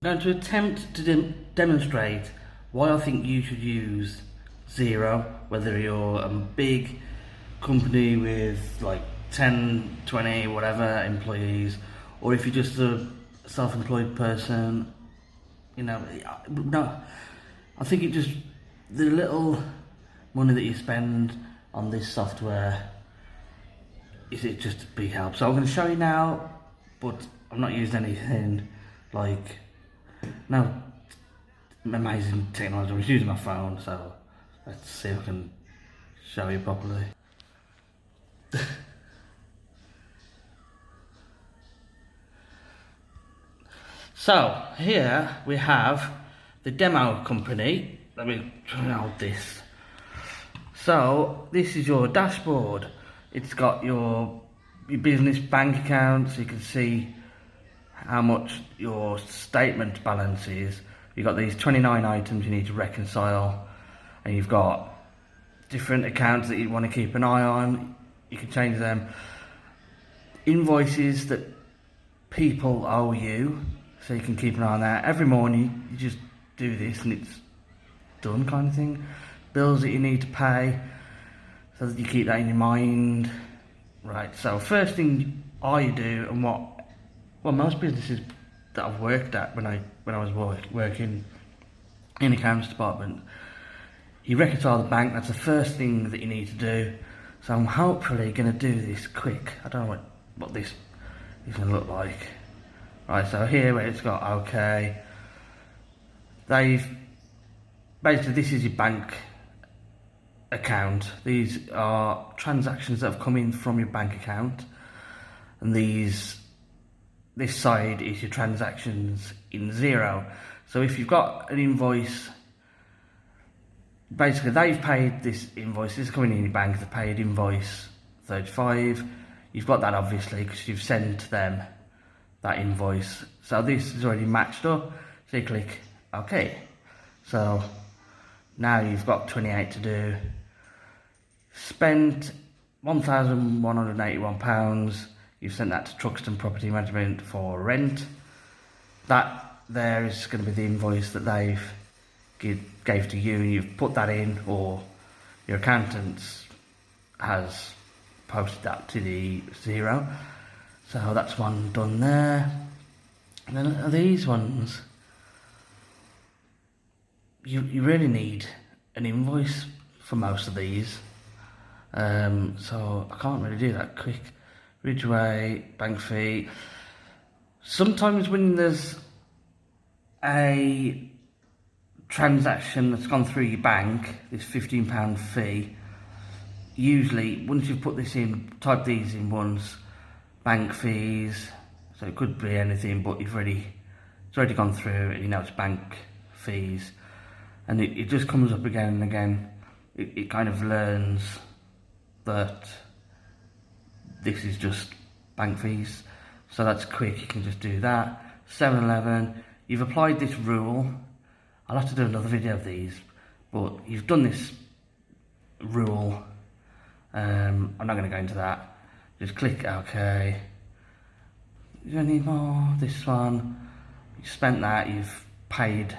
I'm going to attempt to demonstrate why I think you should use Xero, whether you're a big company with like 10, 20, whatever employees, or if you're just a self-employed person. No, I think it just, the little money that you spend on this software, it just a big help. So I'm going to show you now, but I'm not using anything like, no amazing technology. I'm just using my phone, so let's see if I can show you properly. So here we have the demo company. Let me try out this. So this is your dashboard. It's got your business bank account, so you can see how much your statement balance is. You've got these 29 items you need to reconcile, and you've got different accounts that you want to keep an eye on. You can change them. Invoices that people owe you, so you can keep an eye on that. Every morning you just do this and it's done, kind of thing. Bills that you need to pay, so that you keep that in your mind. Right, so first thing I do, and what most businesses that I've worked at when I was working in the accounts department, you reconcile the bank. That's the first thing that you need to do. So I'm hopefully going to do this quick. I don't know what this is going to look like. Right, so here where it's got OK, basically this is your bank account. These are transactions that have come in from your bank account, and this side is your transactions in Xero. So if you've got an invoice, basically they've paid this invoice, this is coming in your bank, they've paid invoice 35, you've got that obviously because you've sent them that invoice. So this is already matched up, so you click OK. So now you've got 28 to do. Spent £1,181. You've sent that to Truxton Property Management for rent. That there is going to be the invoice that they've gave to you, and you've put that in, or your accountant has posted that to the Xero. So that's one done there. And then these ones, you really need an invoice for most of these. So I can't really do that quick. Ridgeway, bank fee. Sometimes when there's a transaction that's gone through your bank, this £15 fee, usually once you've put this in, type these in once, bank fees, so it could be anything, but it's already gone through, and you know it's bank fees, and it just comes up again and again. It kind of learns that this is just bank fees, so that's quick. You can just do that. 7-Eleven, you've applied this rule. I'll have to do another video of these, but you've done this rule. I'm not going to go into that. Just click OK. You don't need more. This one, you spent that, you've paid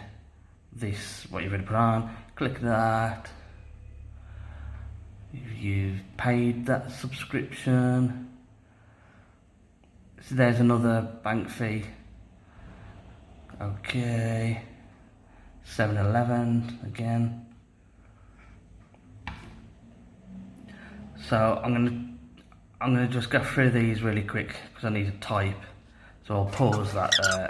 this, what you've already put on. Click that. You've paid that subscription. So there's another bank fee. Okay. 7-Eleven again. So I'm gonna just go through these really quick because I need to type. So I'll pause that there.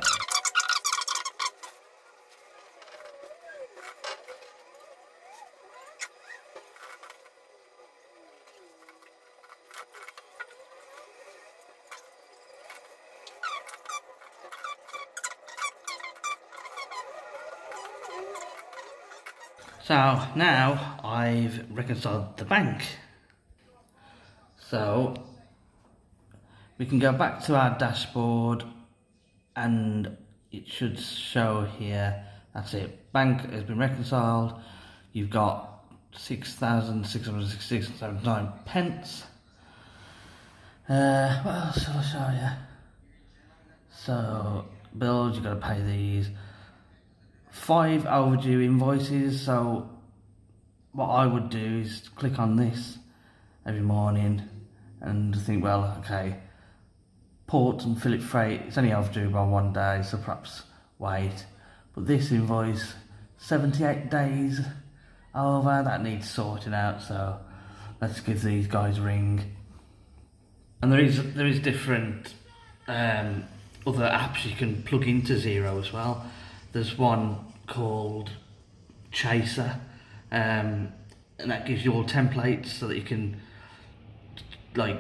So now I've reconciled the bank. So we can go back to our dashboard and it should show here. That's it. Bank has been reconciled. You've got 6,666.79 pence. What else shall I show you? So bills, you've got to pay these. 5 overdue invoices. So what I would do is click on this every morning and think, well, okay, port and Philip freight, it's only overdue by 1 day, so perhaps wait. But this invoice, 78 days over, that needs sorting out, so let's give these guys a ring. And there is different other apps you can plug into Xero as well. There's one called Chaser, and that gives you all templates so that you can, like,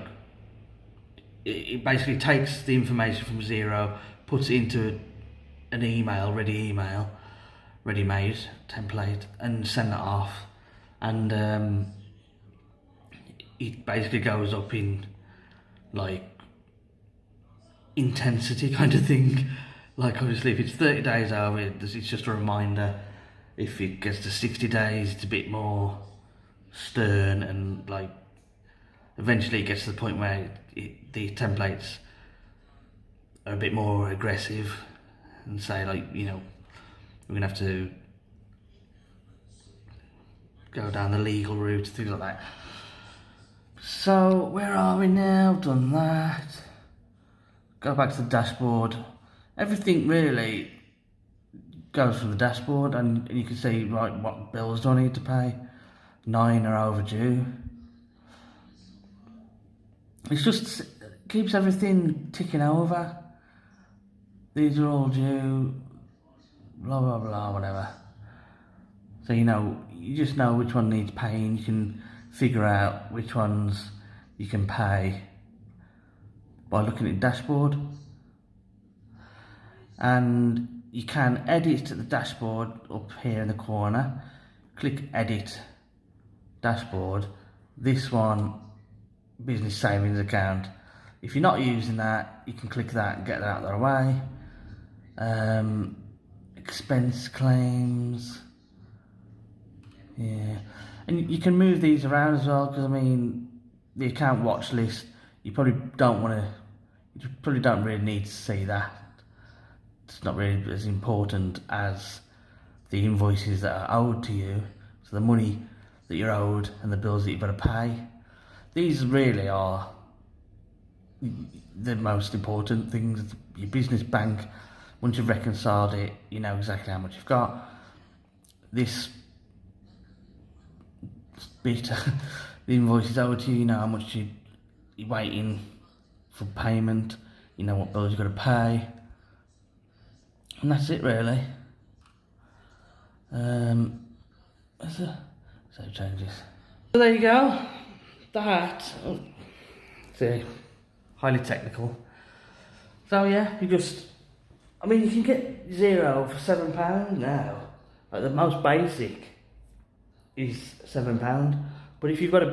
it basically takes the information from Xero, puts it into an email, ready-made template, and send that off. And it basically goes up in, like, intensity kind of thing. Like, obviously, if it's 30 days over, it's just a reminder. If it gets to 60 days, it's a bit more stern, and, like, eventually it gets to the point where the templates are a bit more aggressive and say, like, you know, we're gonna have to go down the legal route, things like that. So where are we now? Done that. Go back to the dashboard. Everything really goes from the dashboard, and you can see, right, what bills do I need to pay. 9 are overdue. It's just keeps everything ticking over. These are all due, blah blah blah, whatever. So you just know which one needs paying. You can figure out which ones you can pay by looking at the dashboard. And you can edit the dashboard up here in the corner. Click edit dashboard. This one, business savings account. If you're not using that, you can click that and get that out of the way. Expense claims. Yeah, and you can move these around as well, because I mean, the account watch list, you probably don't really need to see that. It's not really as important as the invoices that are owed to you, so the money that you're owed and the bills that you've got to pay. These really are the most important things. Your business bank, once you've reconciled it, you know exactly how much you've got. This bit, the invoices owed to you, you know how much you're waiting for payment, you know what bills you've got to pay. And that's it really. Save changes. So there you go. That, see, highly technical. So yeah, you can get Xero for £7 now. Like, the most basic is £7. But if you've got a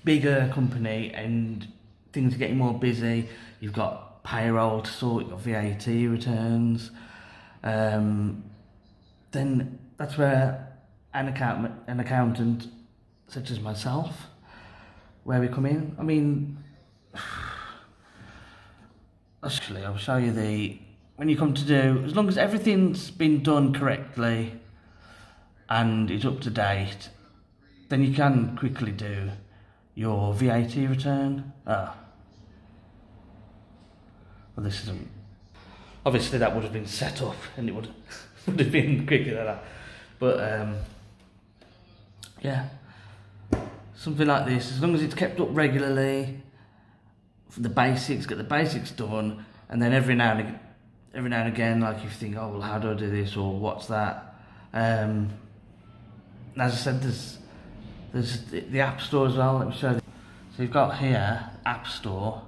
bigger company and things are getting more busy, you've got payroll to sort, you've got VAT returns, then that's where an accountant such as myself, where we come in. I mean, actually, I'll show you when you come to do, as long as everything's been done correctly and it's up to date, then you can quickly do your VAT return. Well, this isn't. Obviously, that would have been set up, and it would have been quicker than that. But yeah, something like this, as long as it's kept up regularly, for the basics, get the basics done, and then every now and again, like, if you think, oh well, how do I do this, or what's that? As I said, there's the App Store as well. Let me show you. So you've got here App Store,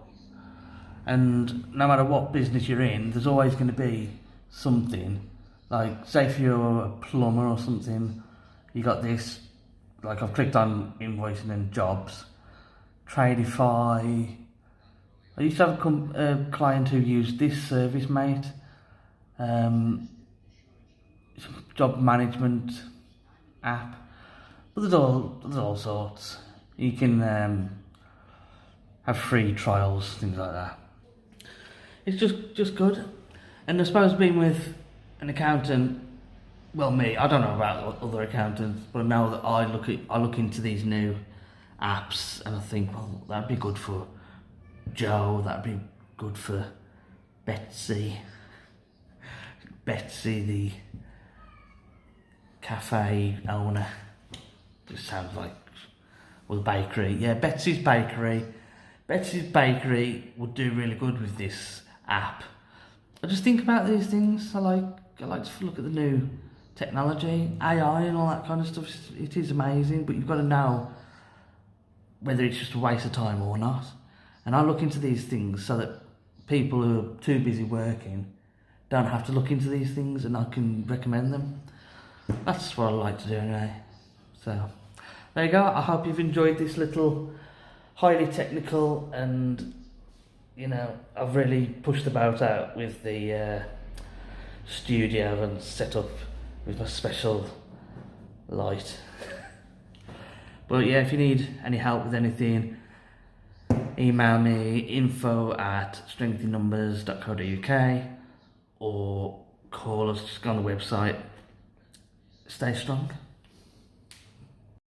and no matter what business you're in, there's always going to be something. Like, say if you're a plumber or something, you got this. Like, I've clicked on invoicing and jobs, Tradify. I used to have a client who used this service, mate. Job management app. But there's all sorts. You can have free trials, things like that. it's just good. And I suppose being with an accountant, well, me, I don't know about other accountants, but now that I look into these new apps, and I think, well, that'd be good for Joe, that'd be good for Betsy, the cafe owner. Just sounds like, well, the bakery. Yeah, Betsy's bakery. Betsy's bakery would do really good with this app. I just think about these things. I like to look at the new technology, AI and all that kind of stuff. It is amazing, but you've got to know whether it's just a waste of time or not. And I look into these things so that people who are too busy working don't have to look into these things, and I can recommend them. That's what I like to do anyway. So there you go. I hope you've enjoyed this little highly technical, and I've really pushed the boat out with the studio and set up with my special light. But yeah, if you need any help with anything, email me info@strengthinnumbers.co.uk or call us, just go on the website. Stay strong.